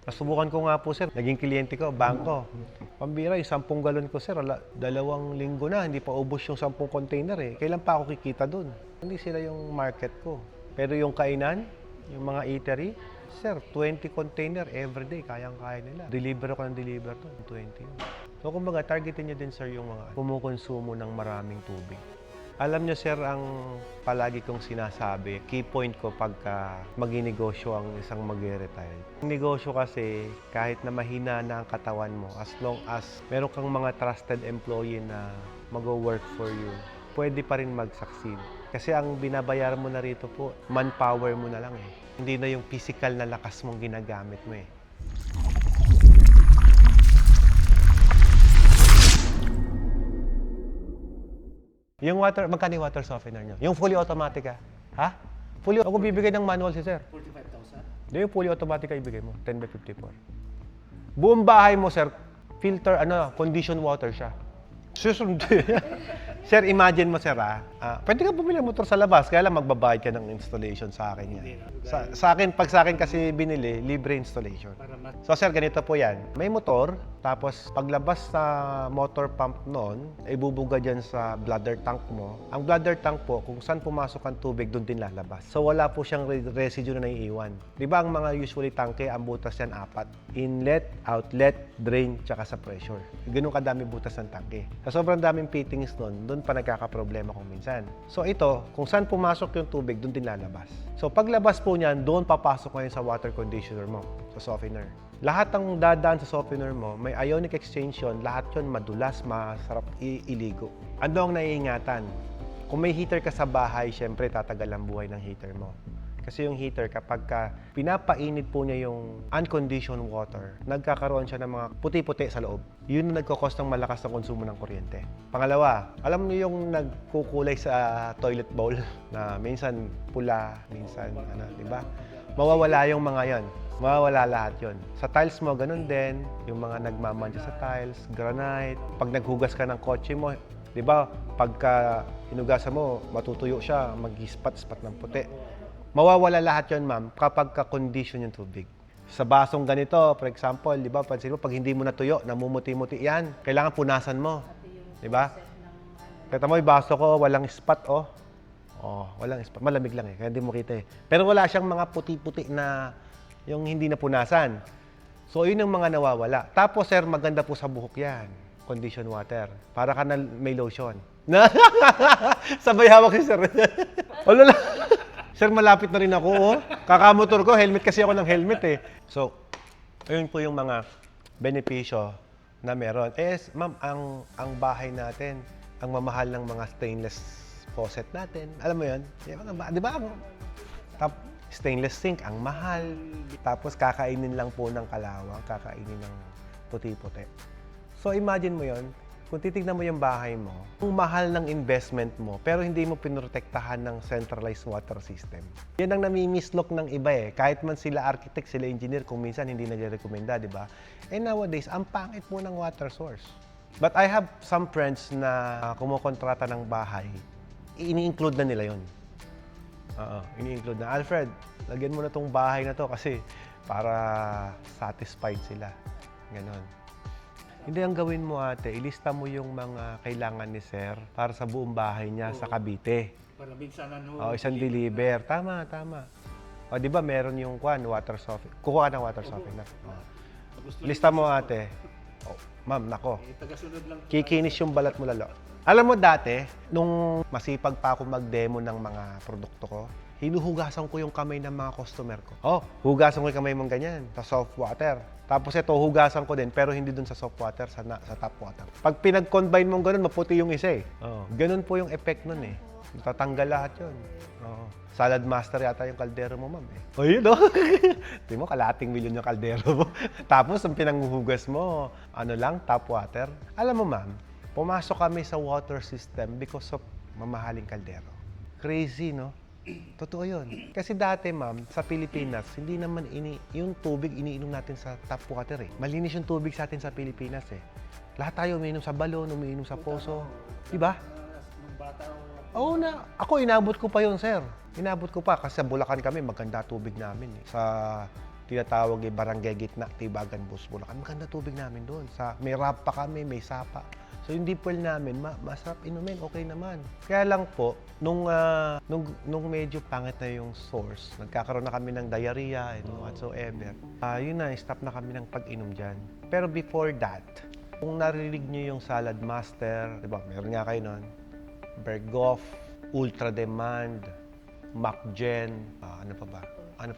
Nasubukan ko nga po, sir. Naging kliyente ko, bangko. Pambira, yung 10 galon ko, sir. 2 linggo na, hindi pa ubos yung 10 container eh. Kailan pa ako kikita dun? Hindi sila yung market ko. Pero yung kainan, yung mga eatery, sir, 20 container everyday, kayang-kaya nila. Deliver ako ng deliver to, 20 yun. So, kumbaga, targetin nyo din, sir, yung mga kumukonsumo ng maraming tubig. Alam nyo, sir, ang palagi kong sinasabi, key point ko pagka maginegosyo ang isang mag-retire. Ang negosyo kasi, kahit na mahina na ang katawan mo, as long as meron kang mga trusted employee na mag-work for you, pwede pa rin mag-succeed. Kasi ang binabayaran mo na rito po, manpower mo na lang eh. Hindi na yung physical na lakas mong ginagamit mo eh. Yung water, magkano yung water softener nyo? Yung fully automatic ha? Fully, ako bibigay ng manual si sir. 45,000? Hindi, yung fully automatic ibigay mo, 10 by 54. Buong bahay mo, sir, filter, condition water siya. Susunod. Sir, imagine mo, sir, pwede ka bumili ng motor sa labas, kaya lang magbabayad ka ng installation sa akin yan. Sa akin kasi binili, libre installation. So, sir, ganito po yan. May motor, tapos paglabas sa motor pump noon, ibubuga dyan sa bladder tank mo. Ang bladder tank po, kung saan pumasok ang tubig, doon din lalabas. So, wala po siyang residue na naiiwan. Di ba ang mga usually tanke, ang butas yan 4. Inlet, outlet, drain, tsaka sa pressure. Ganun kadami butas ng tanke. Sa sobrang daming fittings noon, doon pa nagkakaproblema kung minsan. So ito, kung saan pumasok yung tubig, doon din lalabas. So paglabas po niyan, doon papasok ngayon sa water conditioner mo, sa softener. Lahat ng dadaan sa softener mo, may ionic exchange yun, lahat yun madulas, masarap iligo. Ano ang naiingatan? Kung may heater ka sa bahay, syempre tatagal ang buhay ng heater mo. Kasi yung heater, kapag pinapainit po niya yung unconditioned water, nagkakaroon siya ng mga puti-puti sa loob. Yun ang nagkakos ng malakas na konsumo ng kuryente. Pangalawa, alam niyo yung nagkukulay sa toilet bowl na minsan pula, minsan di ba? Mawawala yung mga yon. Mawawala lahat yon. Sa tiles mo, ganun din. Yung mga nagmamantya sa tiles, granite. Pag naghugas ka ng kotse mo, di ba? Pagka hinugasan mo, matutuyo siya, mag-spot-spot ng puti. Mawawala lahat yon, ma'am, kapag ka-condition yung tubig. Sa basong ganito, for example, di ba, pansin mo, pag hindi mo natuyo, namumuti-muti yan, kailangan punasan mo. Di ba? Kita mo, yung baso ko, walang spot, oh. Oh, walang spot. Malamig lang eh, kaya hindi mo kita eh. Pero wala siyang mga puti-puti na yung hindi napunasan. So, yun yung mga nawawala. Tapos, sir, maganda po sa buhok yan. Condition water. Para ka na may lotion. Sabay hawak si sir. Wala lang. Sir, malapit na rin ako, oh. Kakamotor ko, helmet kasi ako ng helmet eh. So, ayun po yung mga benepisyo na meron. Ma'am, ang bahay natin, ang mamahal ng mga stainless faucet natin. Alam mo yun? Di ba? Stainless sink, ang mahal. Tapos kakainin lang po ng kalawang, kakainin ng puti-puti. So, imagine mo yun. Kung titignan mo yung bahay mo, ang mahal ng investment mo, pero hindi mo pinoprotektahan ng centralized water system. Yan ang nami-mislook ng iba eh. Kahit man sila architect, sila engineer, kung minsan hindi nagre-recommenda, di ba? Nowadays, ang pangit mo ng water source. But I have some friends na kumukontrata ng bahay, ini-include na nila yun. Ini-include na. Alfred, lagyan mo na tong bahay na to kasi para satisfied sila. Ganon. Hindi, ang gawin mo, ate, ilista mo yung mga kailangan ni sir para sa buong bahay niya sa Cavite. Para minsan Isang deliver. Tama. O, di ba meron yung water softener. Kukuha ka ng water softener. Lista mo, ate. Ma'am, nako. Tagasunod lang. Kikinis yung balat mo lalo. Alam mo dati, nung masipag pa ako mag-demo ng mga produkto ko, hinuhugasan ko yung kamay ng mga customer ko. Hugasan ko yung kamay mong ganyan, sa soft water. Tapos ito, hugasan ko din, pero hindi dun sa soft water, sa tap water. Pag pinag-combine mong ganun, maputi yung isa eh. Ganun po yung effect nun eh. Natatanggal lahat yun. Salad master yata yung kaldero mo, ma'am eh. Yun o. Tingnan mo, kalating milyon yung kaldero mo. Tapos, ang pinanghuhugas mo, tap water. Alam mo, ma'am, pumasok kami sa water system because of mamahaling kaldero. Crazy, no? Totoo yun. Kasi dati, ma'am, sa Pilipinas, hindi naman yung tubig iniinom natin sa tap water eh. Malinis yung tubig sa atin sa Pilipinas eh. Lahat tayo umiinom sa balon, umiinom sa poso. Diba? Oo na. Ako, inabot ko pa yun, sir. Inabot ko pa kasi sa Bulacan kami, maganda tubig namin eh. Sa tinatawag Barangay Gitna, Tibagan, Bus, Bulacan. Maganda tubig namin doon. May rap pa kami, may sapa. So yung deep well namin, masarap inumin, okay naman. Kaya lang po, nung medyo pangit na yung source, nagkakaroon na kami ng diarrhea and whatsoever, yun na, stop na kami ng pag-inom dyan. Pero before that, kung narinig nyo yung Salad Master, di ba, meron nga kayo nun, Berghoff, Ultra Demand, MacGen, ano pa ba? Ano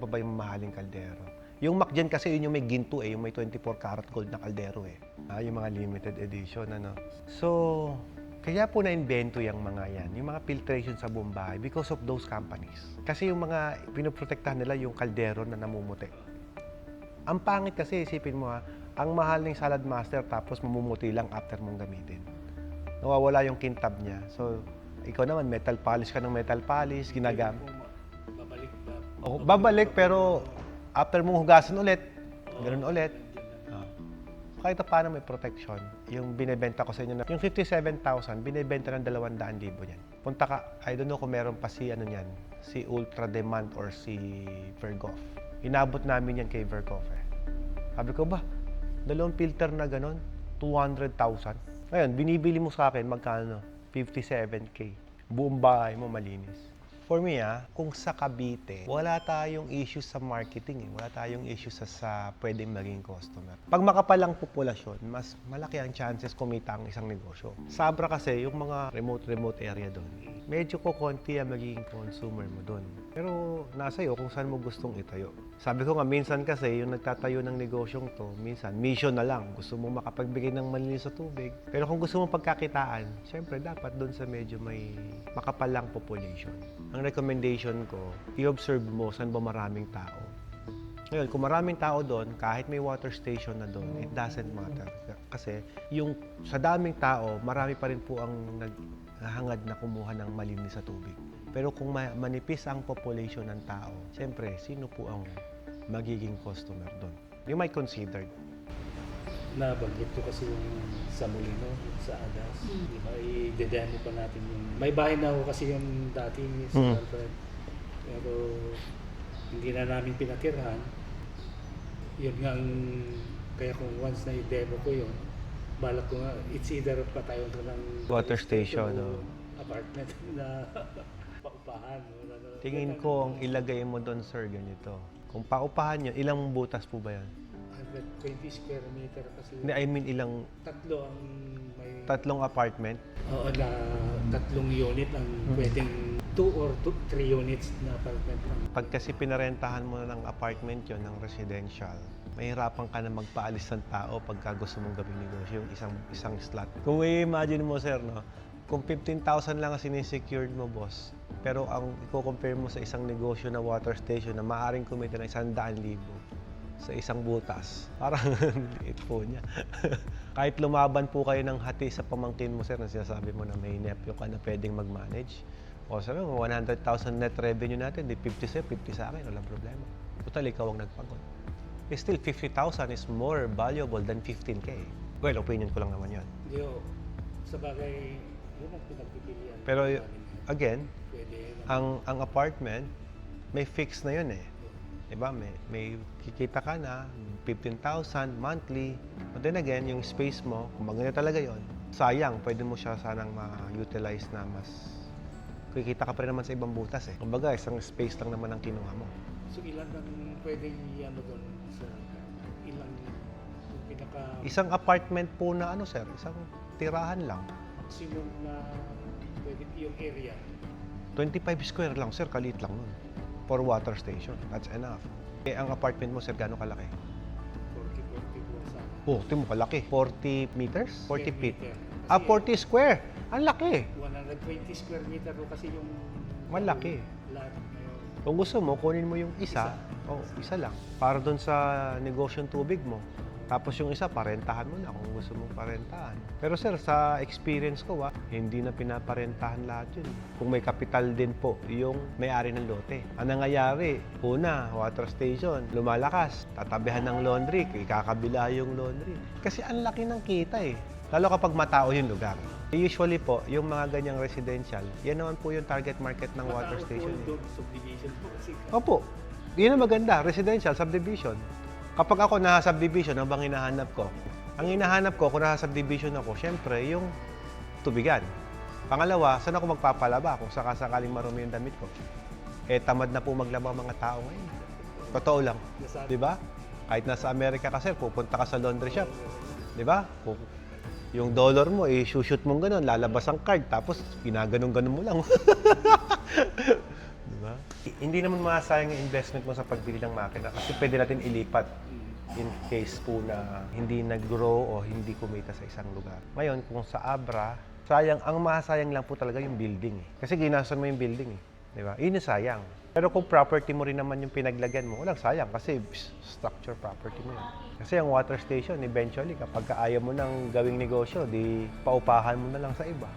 pa ba yung mahaling kaldero? Yung MacGen kasi yun yung may ginto yung may 24 karat gold na kaldero yung mga limited edition, ano. So, kaya po na-invento yung mga yan, yung mga filtration sa buong bahay because of those companies. Kasi yung mga pinoprotektahan nila yung kaldero na namumuti. Ang pangit kasi, isipin mo ang mahal ng Salad Master tapos mamumuti lang after mong gamitin. Nawawala yung kintab niya. So, ikaw naman, metal polish ka ng metal polish, ginagamit. Babalik ba? Babalik pero after mong hugasan ulit, ganoon ulit. Kahit paano may protection. Yung binebenta ko sa inyo na, yung 57,000, binebenta ng 200,000 yan. Punta ka, I don't know kung meron pa si Ultra Demand or si Berghoff. Inabot namin yan kay Berghoff Sabi ko ba, dalawang filter na ganon, 200,000. Ngayon, binibili mo sa akin, magkano? 57K. Buong bahay mo malinis. For me, kung sa Cavite, wala tayong issues sa marketing. Wala tayong issues sa pwedeng maging customer. Pag makapalang populasyon, mas malaki ang chances kumita ang isang negosyo. Sabra kasi, yung mga remote area doon, medyo konti ang magiging consumer mo doon. Pero nasa iyo kung saan mo gustong itayo. Sabi ko nga, minsan kasi yung nagtatayo ng negosyong to, minsan mission na lang. Gusto mo makapagbigay ng malinis sa tubig. Pero kung gusto mo pagkakitaan, syempre dapat doon sa medyo may makapalang population. Ang recommendation ko, i-observe mo saan ba maraming tao. Ngayon, kung maraming tao doon, kahit may water station na doon, it doesn't matter. Kasi yung sa daming tao, marami pa rin po ang naghahangad na kumuha ng malinis sa tubig. Pero kung manipis ang population ng tao, siyempre, sino po ang magiging customer doon? You might consider. Nabanggit ko kasi yung sa Molino, sa Adas. Di ba, i-demo pa natin yung... May bahay na ako kasi yung dati sa girlfriend. Pero hindi na namin pinatirhan. Yun nga kaya kung once na i-demo ko yun, balak ko nga, it's either pa tayo ng Water station, no? Apartment na paupahan. Tingin ko ang ilagay mo doon, sir, ganito. Kung paupahan nyo, ilang butas po ba yan? 120 square meter kasi. Hindi, I mean ilang... Tatlo ang may... Tatlong apartment? Oo, na tatlong unit ang pwedeng 2 or 3 units na apartment lang. Pag kasi pinarentahan mo na ng apartment yon ng residential, mahirapan ka na magpaalis ng tao pagka gusto mong gawing negosyo, yung isang slot. Kung i-imagine mo, sir, no? Kung 15,000 lang ang sinesecured mo, boss, pero ang i-compare mo sa isang negosyo na water station na maaaring kumita ng 100,000 sa isang butas, parang liit po niya. Kahit lumaban po kayo ng hati sa pamangkin mo, sir, na sinasabi mo na may nephew ka na pwedeng mag-manage, o sabi mo, 100,000 net revenue natin, di 50 sa'yo, 50 sa akin, walang problema. Total, ikaw ang nagpagod. Still, 50,000 is more valuable than 15K. Well, opinion ko lang naman yan. Hindi o, sa bagay, yun ang pinagpipilian. Pero, again, pwede, ang apartment, may fix na yun Diba? May kikita ka na, 15,000 monthly. But then again, yung space mo, kung maganda talaga yon, sayang, pwede mo siya sanang ma-utilize na mas... Kikita ka pa rin naman sa ibang butas Kumbaga, isang space lang naman ang kinuha mo. So ilan ang pwedeng doon sa ilang pinaka... Isang apartment po na sir, isang tirahan lang. Maximum na pwede yung area. 25 square lang, sir, kaliit lang nun. For water station, that's enough. Ang apartment mo, sir, gano'ng kalaki? 40 po sa... Oh, tingnan mo, kalaki. 40 meters? 40 feet. Meter. 40 square. Ang laki. 120 square meter po kasi yung... Malaki. Lot na yun. Kung gusto mo, kunin mo yung isa lang. Para doon sa negosyong tubig mo. Tapos yung isa, parentahan mo na kung gusto mong parentahan. Pero sir, sa experience ko, hindi na pinaparentahan lahat yun. Kung may kapital din po, yung may-ari ng lote. Ang nangyayari, una, water station, lumalakas, tatabihan ng laundry, ikakabila yung laundry. Kasi ang laki ng kita Lalo kapag matao yung lugar. Usually po, yung mga ganyang residential, yan naman po yung target market ng water station. Matao po subdivision po kasi. Opo. Yun ang maganda, residential, subdivision. Kapag ako nasa subdivision, ano bang hinahanap ko? Ang hinahanap ko, kung nasa subdivision ako, syempre, yung tubigan. Pangalawa, saan ako magpapalaba kung sakasakaling marumi yung damit ko? Eh, tamad na po maglaba ang mga tao ngayon. Totoo lang. Di ba? Kahit nasa Amerika ka, sir, pupunta ka sa laundry shop. Di ba? Yung dollar mo, shoot mong gano'n, lalabas ang card, tapos ginaganon-ganon mo lang. Di ba? Hindi naman masayang yung investment mo sa pagbili ng makina kasi pwede natin ilipat in case po na hindi nag-grow o hindi kumita sa isang lugar. Ngayon, kung sa Abra, sayang, ang masayang lang po talaga yung building. Kasi ginastosan mo yung building. Di ba? Yun yung sayang. Pero kung property mo rin naman yung pinaglagyan mo, walang sayang kasi structure property mo yun. Kasi ang water station, eventually, kapag ayaw mo nang gawing negosyo, di paupahan mo na lang sa iba.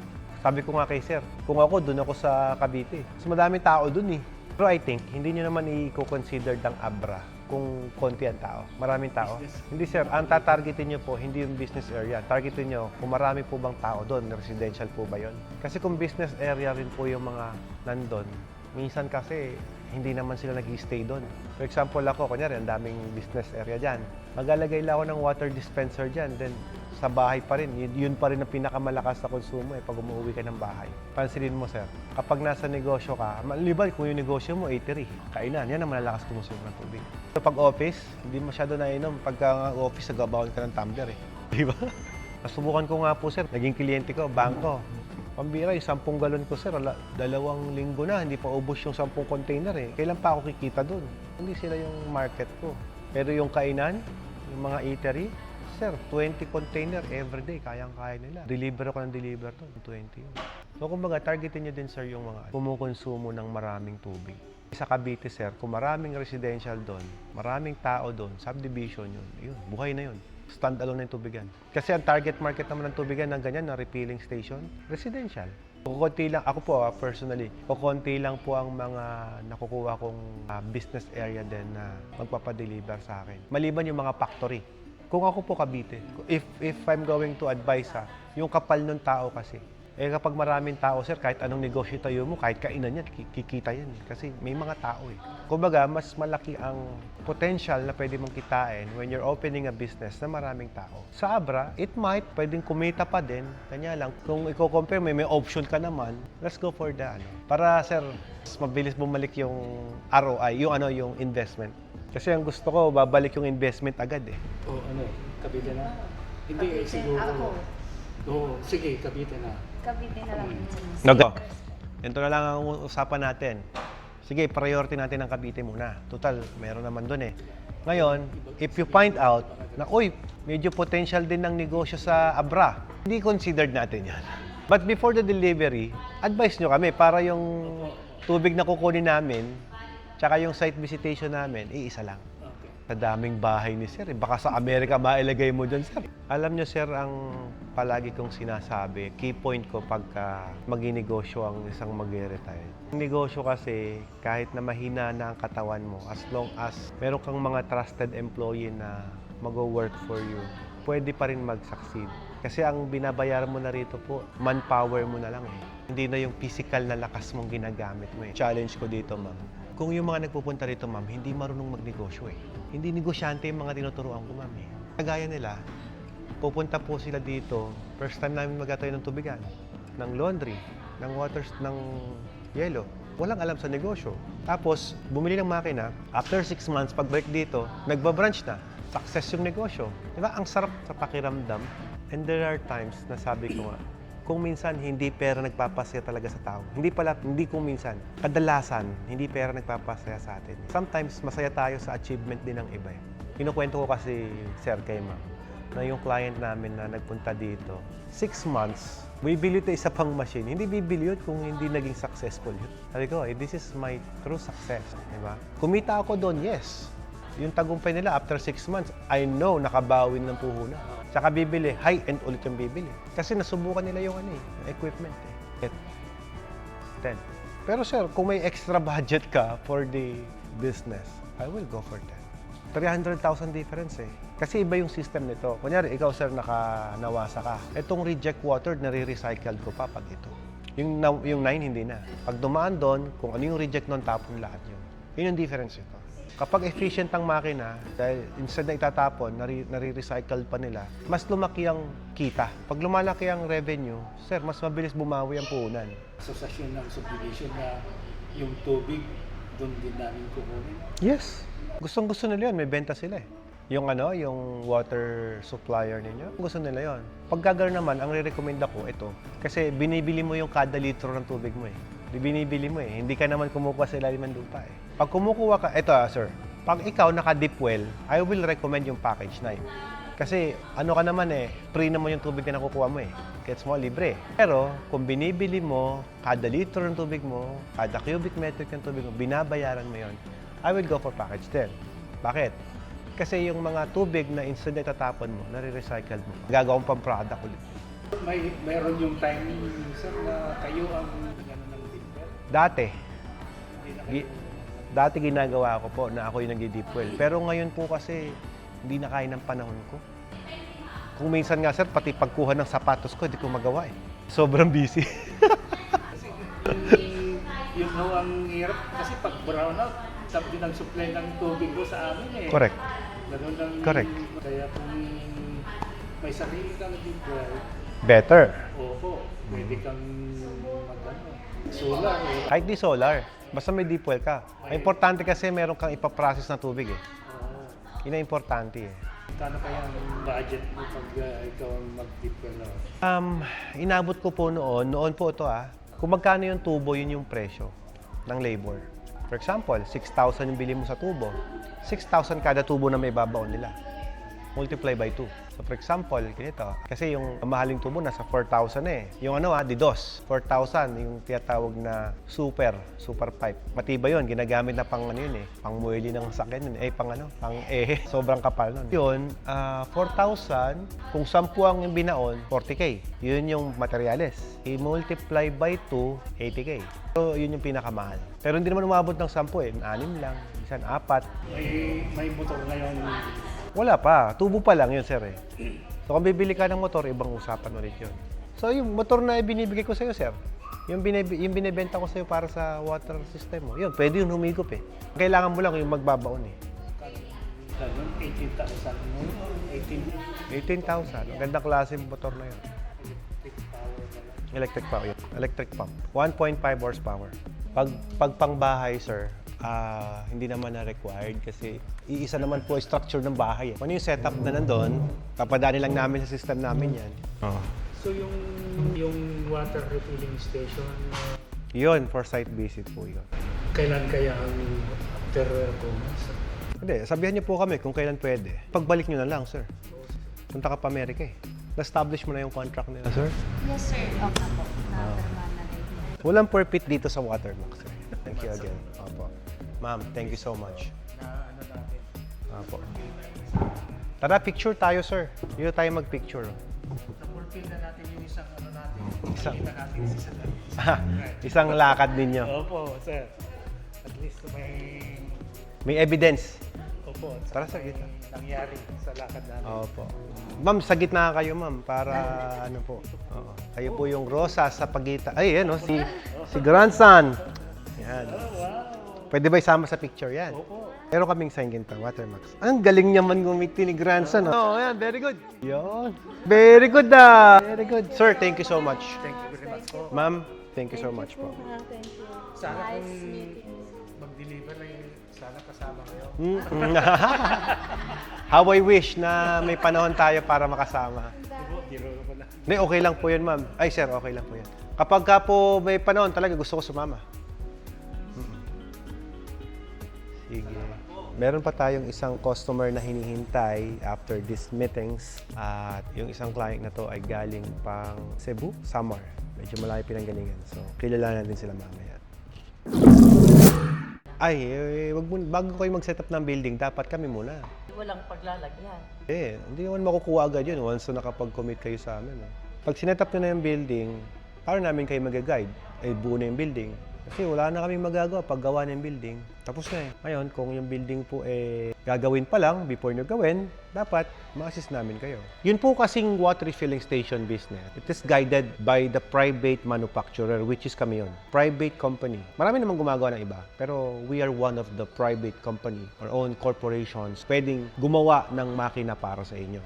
Sabi ko nga kay sir, kung ako, doon ako sa Cavite. Kasi madaming tao doon eh. Pero I think, hindi nyo naman i-consider ang Abra kung konti ang tao. Maraming tao. Hindi sir, ang tatargetin nyo po, hindi yung business area. Targetin nyo kung marami po bang tao doon, residential po ba yon? Kasi kung business area rin po yung mga nandun, minsan kasi hindi naman sila nag-stay doon. For example ako, kunyari, ang daming business area dyan. Maglalagay lang ako ng water dispenser dyan, then sa bahay pa rin. Yun pa rin ang pinakamalakas na konsumo pag umuwi ka ng bahay. Pansinin mo, sir, kapag nasa negosyo ka, maliban kung yung negosyo mo, eatery, kainan, yan ang malalakas konsumo ng tubig. So, pag office, hindi masyado nainom. Pagka office, nagabawal ka ng tumbler eh. Di ba? Nasubukan ko nga po, sir, naging kliyente ko, bangko. Pambira, yung 10 galon ko, sir, 2 linggo na, hindi pa ubos yung 10 container eh. Kailan pa ako kikita doon? Hindi sila yung market ko. Pero yung kainan, yung mga eatery, sir, 20 container everyday, kayang-kaya nila. Deliver ako ng deliver doon, 20 yun. So, kumbaga, targetin nyo din, sir, yung mga kumukonsumo ng maraming tubig. Sa Cavite, sir, kung maraming residential doon, maraming tao doon, subdivision yun, buhay na yun. Stand-alone na yung tubigan. Kasi ang target market naman ng tubigan ng ganyan, na refilling station, residential. Kukunti lang, ako po personally, kukunti lang po ang mga nakukuha kong business area din na magpapadeliver sa akin. Maliban yung mga factory. Kung ako po Cavite, if I'm going to advise yung kapal ng tao kasi, kapag maraming tao, sir, kahit anong negosyo tayo mo, kahit kainan yan, kikita yan. Kasi may mga tao eh. Kumbaga, mas malaki ang potential na pwede mong kitain when you're opening a business na maraming tao. Sa Abra, it might, pwedeng kumita pa din. Kanya lang, kung i-compare, may option ka naman, let's go for the Para, sir, mas mabilis bumalik yung ROI, yung investment. Kasi ang gusto ko, babalik yung investment agad eh. Cavite na? Hindi, Cavite, siguro. ako. Sige, Cavite na. Cavite na lang. Nago. Ito na lang ang usapan natin. Sige, priority natin ang Cavite muna. Total, meron naman doon eh. Ngayon, if you find out na, medyo potential din ng negosyo sa Abra, hindi considered natin yan. But before the delivery, advise nyo kami para yung tubig na kukunin namin, tsaka yung site visitation namin, iisa lang. Sa daming bahay ni sir. Baka sa Amerika mailagay mo dyan, sir. Alam nyo, sir, ang palagi kong sinasabi, key point ko pagka mag-inegosyo ang isang mag-retire. Ang negosyo kasi, kahit na mahina na ang katawan mo, as long as meron kang mga trusted employee na mag-work for you, pwede pa rin mag-succeed. Kasi ang binabayaran mo na rito po, manpower mo na lang eh. Hindi na yung physical na lakas mong ginagamit mo eh. Challenge ko dito, ma'am. Kung yung mga nagpupunta rito, ma'am, hindi marunong magnegosyo eh. Hindi negosyante yung mga tinuturuan ko, ma'am eh. Kagaya nila, pupunta po sila dito, first time namin magatayo ng tubigan, ng laundry, ng waters, ng yelo. Walang alam sa negosyo. Tapos, bumili ng makina, after 6 months, pagbalik dito, nagbabranch na. Success yung negosyo. Di ba? Ang sarap sa pakiramdam. And there are times na sabi ko nga, kung minsan hindi pera nagpapasaya talaga sa tao. Hindi kung minsan. Kadalasan, hindi pera nagpapasaya sa atin. Sometimes, masaya tayo sa achievement din ng iba. Kinukwento ko kasi, sir, kay ma'am, na yung client namin na nagpunta dito, 6 months, bibili ito isa pang machine. Hindi bibili yun kung hindi naging successful yun. Sabi ko, this is my true success. Diba? Kumita ako doon, yes. Yung tagumpay nila, after 6 months, I know, nakabawin ng puhunan. Tsaka bibili, high-end ulit yung bibili. Kasi nasubukan nila yung equipment eh. 10. Pero sir, kung may extra budget ka for the business, I will go for 10. 300,000 difference eh. Kasi iba yung system nito. Kunyari, ikaw sir, nawasa ka. Itong reject water, nare-recycled ko pa pag ito. Yung 9, hindi na. Pag dumaan doon, kung ano yung reject nun, tapon lahat yun. Yun yung difference ito. Kapag efficient ang makina, dahil instead na itatapon, nare-recycle pa nila, mas lumaki ang kita. Pag lumalaki ang revenue, sir, mas mabilis bumawi ang puhunan. Asosasyon ng subdivision na yung tubig, doon din namin kukunin. Yes. Gustong-gusto nila yun, may benta sila eh. Yung yung water supplier ninyo, gusto nila yon. Pag gagawin naman, ang re-recommend ako, ito. Kasi binibili mo yung kada litro ng tubig mo eh. Binibili mo eh. Hindi ka naman kumukuha sa ilalim ng lupa eh. Pag kumukuha ka, ito sir, pag ikaw naka-deep well, I will recommend yung package na yun. Kasi ano ka naman eh, free naman yung tubig na nakukuha mo eh. Gets mo, libre. Pero kung binibili mo, kada litro ng tubig mo, kada cubic metric ng tubig mo, binabayaran mo yon, I will go for package din. Bakit? Kasi yung mga tubig na instant na itatapon mo, nare-recycle mo. Gagawang pang product ulit. Mayroon yung time, sir, na kayo ang ng deep well? Dati, Hindi na kayo. dati ginagawa ko po na ako yung nag-deep well. Pero ngayon po kasi, hindi na kaya ng panahon ko. Kung minsan nga sir, pati pagkuha ng sapatos ko, hindi ko magawa eh. Sobrang busy. Kasi yun ho ang hirap. Kasi pag brownout, sabi ng supply ng tubig ko sa amin eh. Correct. Ganun lang. Correct. Kaya kung may sarili kang deep well, Better. opo, pwede kang solar. Kahit di solar, basta may deep well ka. Ang importante kasi meron kang ipaprocess na tubig eh. Yun ang importante eh. Kano kaya ang budget mo pag ikaw ang mag-deep well na? Inabot ko po noon po ito kung magkano yung tubo, yun yung presyo ng labor. For example, 6,000 yung bili mo sa tubo. 6,000 kada tubo na may babaon nila. Multiply by 2. So for example, ganito. Kasi yung mahaling tubo nasa 4,000 eh. Yung didos, 4,000. Yung tinatawag na super pipe. Matibay yun, ginagamit na pang yun eh. Pang mueli ng sakyan yun. Pang sobrang kapal nun. Yun, 4,000. Kung 10 ang binaon, 40K. Yun yung materyales. I-multiply by 2, 80K. So, yun yung pinakamahal. Pero hindi naman umabot ng 10 eh. 6 lang, minsan 4. May motor ngayon. Wala pa. Tubo pa lang yun, sir eh. So, kung bibili ka ng motor, ibang usapan ulit yun. So, yung motor na binibigay ko sa'yo, sir, yung binibenta ko sa'yo para sa water system mo, yun, pwede yun humigop eh. Kailangan mo lang yung magbabaon eh. Ganun, 18,000 mo. 18,000. Ang gandang klase ng motor na yun. Electric power na lang. Electric pump. 1.5 horsepower. Pag pangbahay, sir, hindi naman na required kasi iisa naman po structure ng bahay. Ano yung setup na nandun, papadali lang namin sa system namin yan. So yung water refilling station, Yun, for site visit po yun. kailan kaya ang after 2 months? Hindi, sabihan niyo po kami kung kailan pwede. Pagbalik niyo na lang, sir. Punta ka pa Amerika eh. Na-establish mo na yung contract nila, sir? Yes, sir. Okay po. Napirma na rin. Walang permit dito sa Watermax, sir. Thank you again. Opo. Ma'am, thank you so much. Na ano natin? Opo. Tara, picture tayo, sir. Dito tayo mag-picture. Na-fulfill na natin yung isang ano natin. Isang- Nakita natin isa lang. Isang lakad ninyo. Opo, sir. At least May evidence. opo, Tara, sir, may gitna. nangyari sa lakad natin. Opo. Ma'am, sa gitna kayo, ma'am, para ano po. Oo. Kayo po yung Rosa sa pagitan. Ay, yan, si grandson. Yan. Pwede ba isama sa picture yan? Opo. Meron kaming sign ginto, Watermax. Ang galing naman gumiti ni grandson. Oh, yan, very good. Yon. Very good Very good. Sir, thank you so much. Thank you very much po. Ma'am, thank you so much po. Thank you. Sana Nice kung meeting you. mag-deliver sana kasama kayo. How I wish na may panahon tayo para makasama. Biro ko lang. Hindi, okay lang po yun, ma'am. Ay, sir, okay lang po yan. Kapag ka po may panahon, talaga gusto ko sumama. Sige. Meron pa tayong isang customer na hinihintay after these meetings. At yung isang client na to ay galing pang Cebu, Samar. Medyo malayo pinanggalingan. So, kilala natin sila mamaya. Ay, bago kayo mag-set up ng building, dapat kami muna. Walang paglalagyan. Hindi naman makukuha agad yun once na nakapag-commit kayo sa amin. Pag sinet up nyo na yung building, paano namin kayo mag-guide? Buo na yung building. Kasi wala na kaming magagawa paggawa ng building. Tapos na eh. Ngayon, kung yung building po gagawin pa lang before nyo gawin, dapat ma-assist namin kayo. Yun po kasing water refilling station business. It is guided by the private manufacturer, which is kami yun. Private company. Marami namang gumagawa ng iba. Pero we are one of the private company or own corporations pwedeng gumawa ng makina para sa inyo.